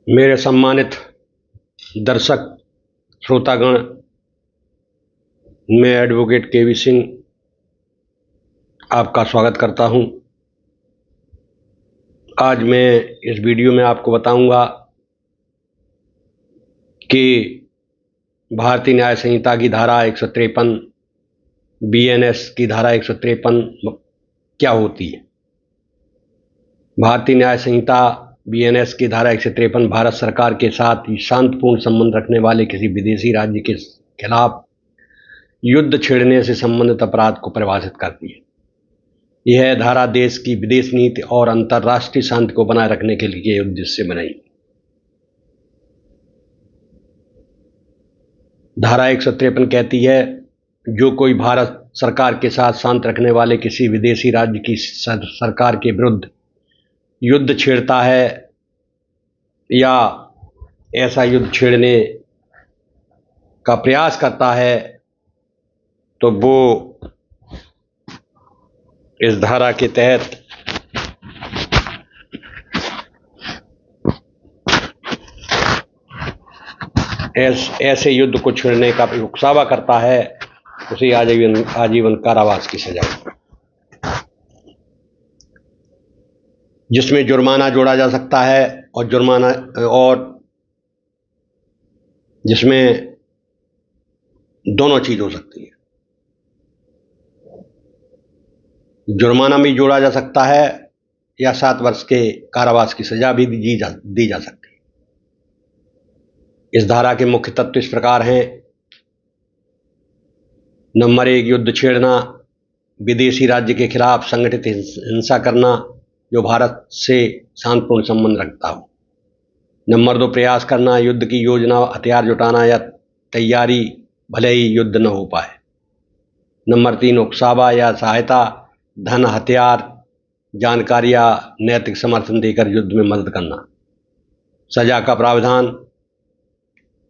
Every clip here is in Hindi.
मेरे सम्मानित दर्शक श्रोतागण, मैं एडवोकेट केवी सिंह आपका स्वागत करता हूं। आज मैं इस वीडियो में आपको बताऊंगा कि भारतीय न्याय संहिता की धारा 153 बीएनएस की धारा 153 क्या होती है। भारतीय न्याय संहिता बीएनएस की धारा 153 भारत सरकार के साथ शांतिपूर्ण संबंध रखने वाले किसी विदेशी राज्य के खिलाफ युद्ध छेड़ने से संबंधित अपराध को परिभाषित करती है। यह धारा देश की विदेश नीति और अंतर्राष्ट्रीय शांति को बनाए रखने के लिए उद्देश्य से बनाई। धारा 153 कहती है, जो कोई भारत सरकार के साथ शांति रखने वाले किसी विदेशी राज्य की सरकार के विरुद्ध युद्ध छेड़ता है या ऐसा युद्ध छेड़ने का प्रयास करता है तो वो इस धारा के तहत ऐसे युद्ध को छेड़ने का उकसावा करता है, उसे आजीवन कारावास की सजा, जिसमें जुर्माना जोड़ा जा सकता है और जिसमें दोनों चीज हो सकती है। जुर्माना भी जोड़ा जा सकता है या 7 वर्ष के कारावास की सजा भी दी जा सकती है। इस धारा के मुख्य तत्व इस प्रकार हैं। नंबर 1, युद्ध छेड़ना, विदेशी राज्य के खिलाफ संगठित हिंसा करना जो भारत से शांतिपूर्ण संबंध रखता हो। नंबर 2, प्रयास करना, युद्ध की योजना, हथियार जुटाना या तैयारी भले ही युद्ध न हो पाए। नंबर 3, उकसावा या सहायता, धन, हथियार, जानकारी या नैतिक समर्थन देकर युद्ध में मदद करना। सजा का प्रावधान,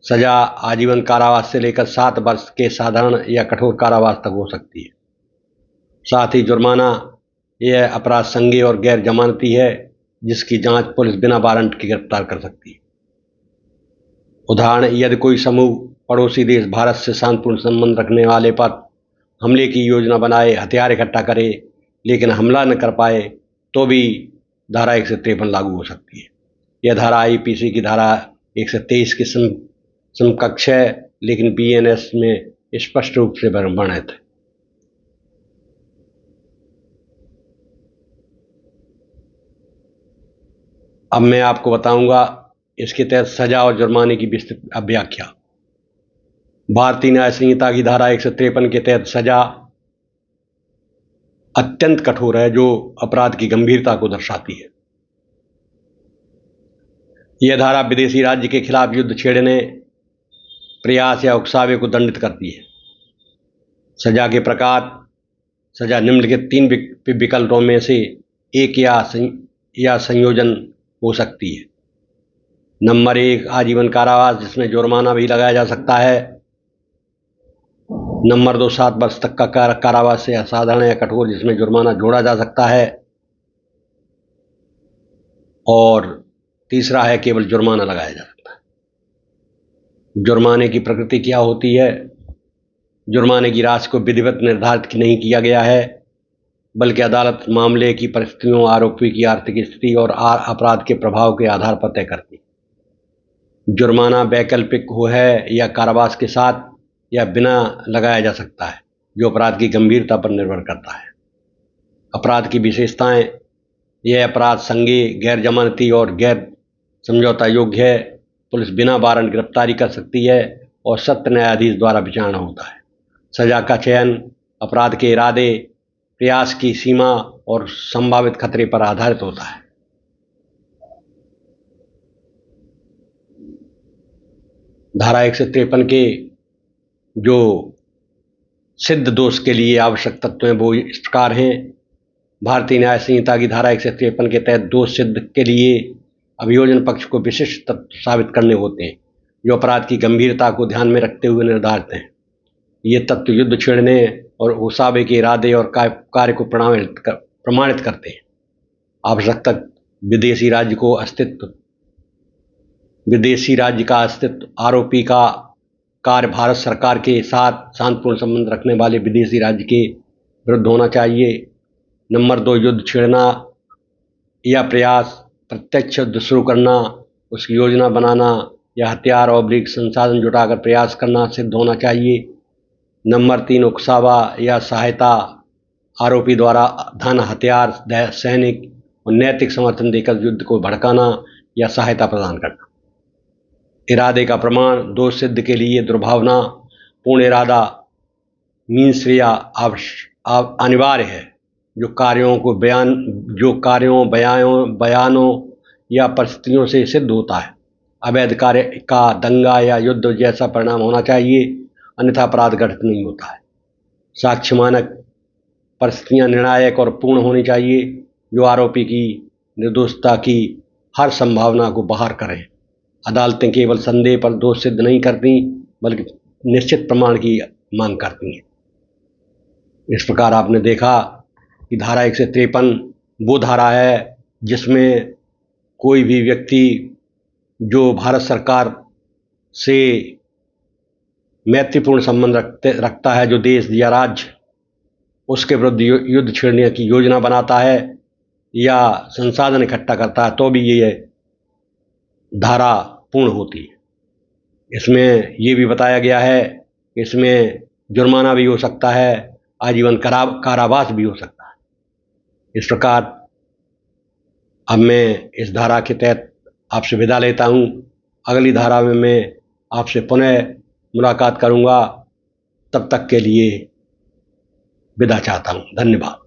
सजा आजीवन कारावास से लेकर 7 वर्ष के साधारण या कठोर कारावास तक हो सकती है। साथ ही जुर्माना, यह अपराध संज्ञेय और गैर जमानती है, जिसकी जांच पुलिस बिना वारंट के गिरफ्तार कर सकती है। उदाहरण, यदि कोई समूह पड़ोसी देश भारत से शांतिपूर्ण संबंध रखने वाले पर हमले की योजना बनाए, हथियार इकट्ठा करे लेकिन हमला न कर पाए, तो भी धारा 153 लागू हो सकती है। यह धारा आईपीसी की धारा 123 के समकक्ष है, लेकिन बीएनएस में स्पष्ट रूप से वर्णित है। अब मैं आपको बताऊंगा इसके तहत सजा और जुर्माने की विस्तृत व्याख्या। भारतीय न्याय संहिता की धारा 153 के तहत सजा अत्यंत कठोर है, जो अपराध की गंभीरता को दर्शाती है। यह धारा विदेशी राज्य के खिलाफ युद्ध छेड़ने, प्रयास या उकसावे को दंडित करती है। सजा के प्रकार, सजा निम्नलिखित 3 विकल्पों में से एक या संयोजन हो सकती है। नंबर 1, आजीवन कारावास, जिसमें जुर्माना भी लगाया जा सकता है। नंबर 2, 7 वर्ष तक का कारावास या साधारण या कठोर, जिसमें जुर्माना जोड़ा जा सकता है। और तीसरा है केवल जुर्माना लगाया जा सकता है। जुर्माने की प्रकृति क्या होती है? जुर्माने की राशि को विधिवत निर्धारित नहीं किया गया है, बल्कि अदालत मामले की परिस्थितियों, आरोपी की आर्थिक स्थिति और अपराध के प्रभाव के आधार पर तय करती है। जुर्माना वैकल्पिक है या कारावास के साथ या बिना लगाया जा सकता है, जो अपराध की गंभीरता पर निर्भर करता है। अपराध की विशेषताएं, यह अपराध संज्ञेय, गैर जमानती और गैर समझौता योग्य है। पुलिस बिना वारंट गिरफ्तारी कर सकती है और सत्र न्यायाधीश द्वारा विचारणा होता है। सजा का चयन अपराध के इरादे, प्रयास की सीमा और संभावित खतरे पर आधारित होता है। धारा 153 के जो सिद्ध दोष के लिए आवश्यक तत्व हैं वो इस प्रकार हैं। भारतीय न्याय संहिता की धारा 153 के तहत दोष सिद्ध के लिए अभियोजन पक्ष को विशिष्ट तत्व साबित करने होते हैं, जो अपराध की गंभीरता को ध्यान में रखते हुए निर्धारित हैं। ये तत्व युद्ध छेड़ने और उकसावे के इरादे और कार्य को प्रमाणित करते हैं। आवश्यक तक विदेशी राज्य को अस्तित्व विदेशी राज्य का अस्तित्व, आरोपी का कार्य भारत सरकार के साथ शांतिपूर्ण संबंध रखने वाले विदेशी राज्य के विरुद्ध होना चाहिए। नंबर 2, युद्ध छेड़ना या प्रयास, प्रत्यक्ष युद्ध शुरू करना, उसकी योजना बनाना या हथियार और संसाधन जुटाकर प्रयास करना सिद्ध होना चाहिए। नंबर 3, उकसावा या सहायता, आरोपी द्वारा धन, हथियार, सैनिक और नैतिक समर्थन देकर युद्ध को भड़काना या सहायता प्रदान करना। इरादे का प्रमाण, दोष सिद्ध के लिए दुर्भावना पूर्ण इरादा मीन्स या अनिवार्य है, जो कार्यों, बयानों या परिस्थितियों से सिद्ध होता है। अवैध कार्य का दंगा या युद्ध जैसा परिणाम होना चाहिए, अन्यथा अपराध घटित नहीं होता है। साक्ष्य मानक, परिस्थितियां निर्णायक और पूर्ण होनी चाहिए, जो आरोपी की निर्दोषता की हर संभावना को बाहर करें। अदालतें केवल संदेह पर दोष सिद्ध नहीं करती, बल्कि निश्चित प्रमाण की मांग करती हैं। इस प्रकार आपने देखा कि धारा 153 वो धारा है जिसमें कोई भी व्यक्ति जो भारत सरकार से मैत्रीपूर्ण संबंध रखता है, जो देश या राज्य उसके विरुद्ध युद्ध छेड़ने की योजना बनाता है या संसाधन इकट्ठा करता है, तो भी ये धारा पूर्ण होती है। इसमें ये भी बताया गया है कि इसमें जुर्माना भी हो सकता है, आजीवन कारावास भी हो सकता है। इस प्रकार अब मैं इस धारा के तहत आपसे विदा लेता हूँ। अगली धारा में मैं आपसे पुनः मुलाकात करूँगा। तब तक के लिए विदा चाहता हूँ। धन्यवाद।